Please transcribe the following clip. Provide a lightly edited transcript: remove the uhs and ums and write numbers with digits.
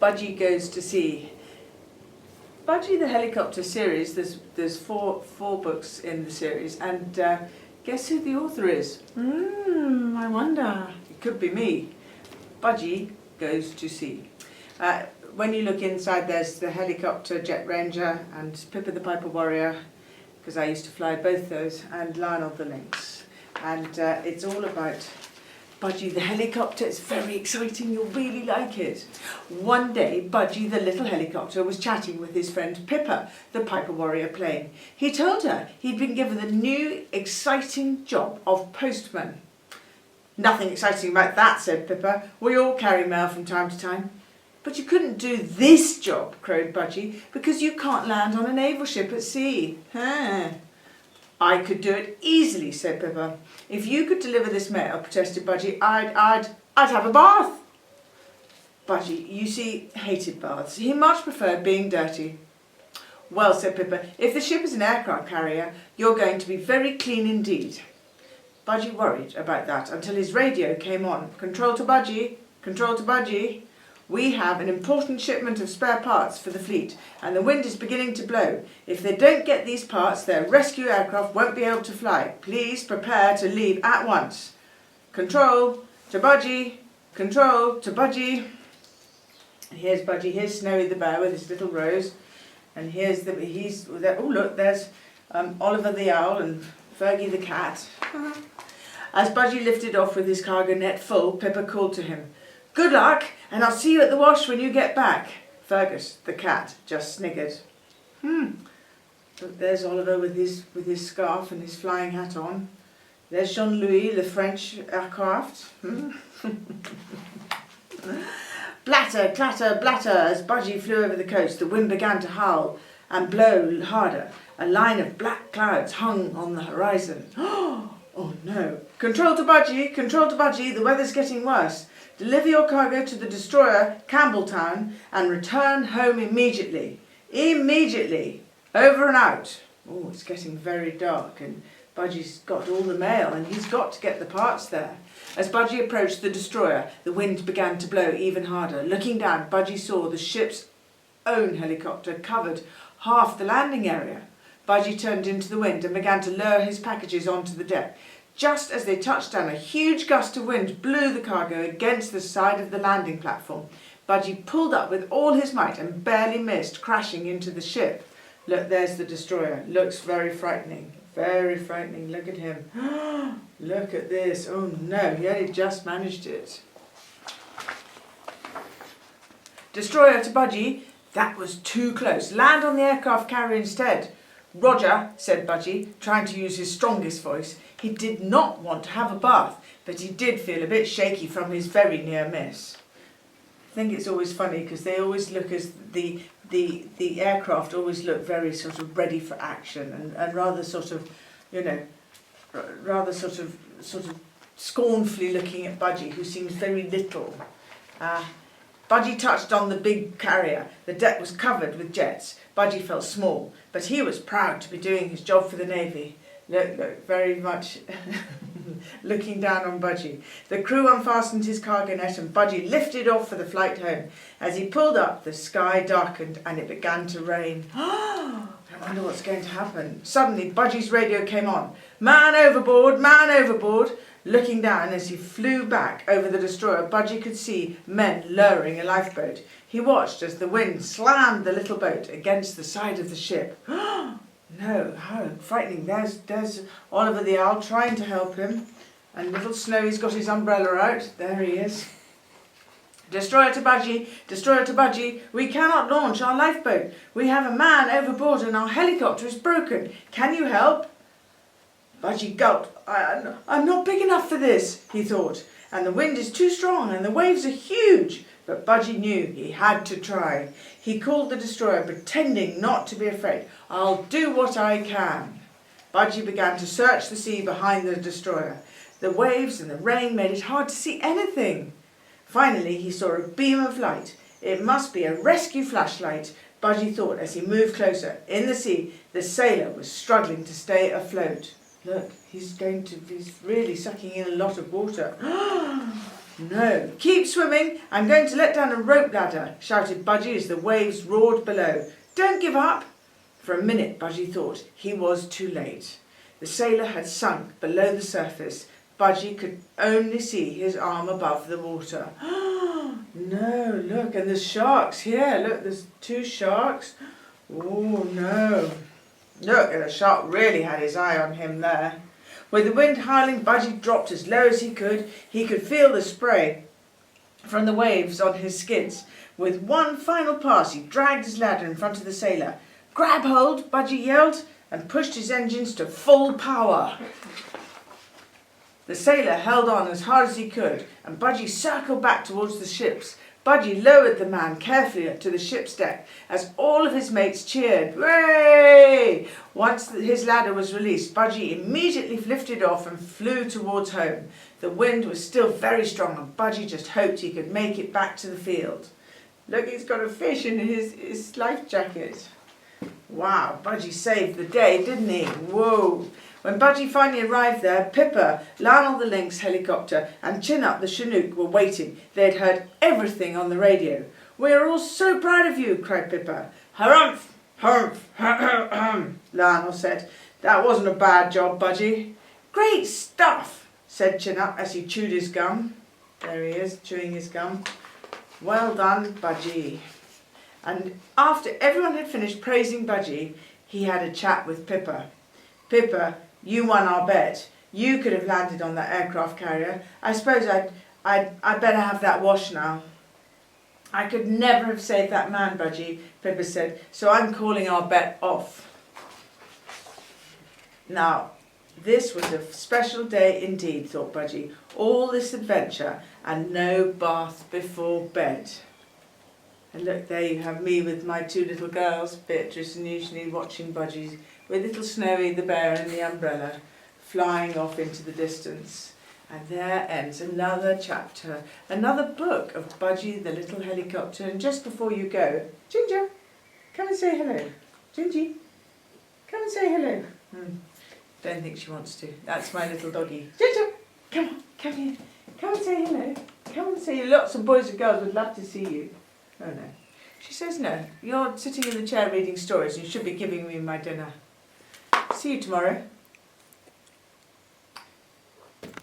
Budgie Goes to Sea. Budgie the Helicopter series, there's four books in the series, and guess who the author is? I wonder. It could be me. Budgie Goes to Sea. When you look inside, there's the helicopter, Jet Ranger, and Pippa the Piper Warrior, because I used to fly both those, and Lionel the Lynx. And it's all about Budgie the helicopter. It's very exciting, you'll really like it. One day, Budgie the little helicopter was chatting with his friend Pippa, the Piper Warrior plane. He told her he'd been given the new exciting job of postman. Nothing exciting about that, said Pippa. We all carry mail from time to time. But you couldn't do this job, crowed Budgie, because you can't land on a naval ship at sea. I could do it easily, said Pippa. If you could deliver this mail, protested Budgie, I'd have a bath. Budgie, you see, hated baths. He much preferred being dirty. Well, said Pippa, if the ship is an aircraft carrier, you're going to be very clean indeed. Budgie worried about that until his radio came on. Control to Budgie, control to Budgie. We have an important shipment of spare parts for the fleet, and the wind is beginning to blow. If they don't get these parts, their rescue aircraft won't be able to fly. Please prepare to leave at once. Control to Budgie, control to Budgie. Here's Budgie, here's Snowy the bear with his little rose, and here's oh look, there's Oliver the owl and Fergie the cat. As Budgie lifted off with his cargo net full, Pippa called to him, Good luck, and I'll see you at the wash when you get back. Fergus, the cat, just sniggered. Look, there's Oliver with his scarf and his flying hat on. There's Jean-Louis, the French aircraft. Blatter, clatter, blatter, as Budgie flew over the coast, the wind began to howl and blow harder. A line of black clouds hung on the horizon. Oh no. Control to Budgie, the weather's getting worse. Deliver your cargo to the destroyer, Campbelltown, and return home immediately. Immediately. Over and out. Oh, it's getting very dark, and Budgie's got all the mail, and he's got to get the parts there. As Budgie approached the destroyer, the wind began to blow even harder. Looking down, Budgie saw the ship's own helicopter covered half the landing area. Budgie turned into the wind and began to lower his packages onto the deck. Just as they touched down, a huge gust of wind blew the cargo against the side of the landing platform. Budgie pulled up with all his might and barely missed crashing into the ship. Look, there's the destroyer. Looks very frightening. Very frightening. Look at him. Look at this. Oh no, he only just managed it. Destroyer to Budgie. That was too close. Land on the aircraft carrier instead. Roger, said Budgie, trying to use his strongest voice. He did not want to have a bath, but he did feel a bit shaky from his very near miss. I think it's always funny because they always look as the aircraft always look very sort of ready for action and rather sort of, you know, rather sort of scornfully looking at Budgie, who seems very little. Budgie touched on the big carrier. The deck was covered with jets. Budgie felt small, but he was proud to be doing his job for the Navy. Look, very much looking down on Budgie. The crew unfastened his cargo net and Budgie lifted off for the flight home. As he pulled up, the sky darkened and it began to rain. I wonder what's going to happen. Suddenly, Budgie's radio came on. Man overboard, man overboard. Looking down as he flew back over the destroyer, Budgie could see men lowering a lifeboat. He watched as the wind slammed the little boat against the side of the ship. No, how frightening. There's Oliver the owl trying to help him. And little Snowy's got his umbrella out. There he is. Destroyer to Budgie, we cannot launch our lifeboat. We have a man overboard and our helicopter is broken. Can you help? Budgie gulped. I'm not big enough for this, he thought. And the wind is too strong and the waves are huge. But Budgie knew he had to try. He called the destroyer, pretending not to be afraid. I'll do what I can. Budgie began to search the sea behind the destroyer. The waves and the rain made it hard to see anything. Finally, he saw a beam of light. It must be a rescue flashlight, Budgie thought as he moved closer. In the sea, the sailor was struggling to stay afloat. Look, he's really sucking in a lot of water. No, keep swimming. I'm going to let down a rope ladder, shouted Budgie as the waves roared below. Don't give up. For a minute, Budgie thought he was too late. The sailor had sunk below the surface. Budgie could only see his arm above the water. No, look, and there's sharks here. Look, there's 2 sharks. Oh, no. Look, and the shark really had his eye on him there. With the wind howling, Budgie dropped as low as he could. He could feel the spray from the waves on his skids. With one final pass, he dragged his ladder in front of the sailor. Grab hold, Budgie yelled, and pushed his engines to full power. The sailor held on as hard as he could, and Budgie circled back towards the ships. Budgie lowered the man carefully to the ship's deck as all of his mates cheered. Hooray! Once his ladder was released, Budgie immediately lifted off and flew towards home. The wind was still very strong, and Budgie just hoped he could make it back to the field. Look, he's got a fish in his life jacket. Wow, Budgie saved the day, didn't he? Whoa! When Budgie finally arrived there, Pippa, Lionel the Lynx helicopter and Chin Up the Chinook were waiting. They'd heard everything on the radio. "We're all so proud of you," cried Pippa. "Harumph! Harumph! Lionel said. "That wasn't a bad job, Budgie." "Great stuff," said Chin Up as he chewed his gum. There he is, chewing his gum. "Well done, Budgie." And after everyone had finished praising Budgie, he had a chat with Pippa. "Pippa, you won our bet. You could have landed on that aircraft carrier. I suppose I'd better have that wash now." "I could never have saved that man, Budgie," Pippa said, "so I'm calling our bet off." Now, this was a special day indeed, thought Budgie. All this adventure and no bath before bed. And look, there you have me with my 2 little girls, Beatrice and Eugenie, watching Budgie, with little Snowy the bear and the umbrella, flying off into the distance. And there ends another chapter, another book of Budgie the little helicopter. And just before you go, Ginger, come and say hello. Gingy, come and say hello. Don't think she wants to. That's my little doggy. Ginger, come on, come here. Come and say hello. Come and say, lots of boys and girls would love to see you. Oh no. She says no. You're sitting in the chair reading stories. You should be giving me my dinner. See you tomorrow.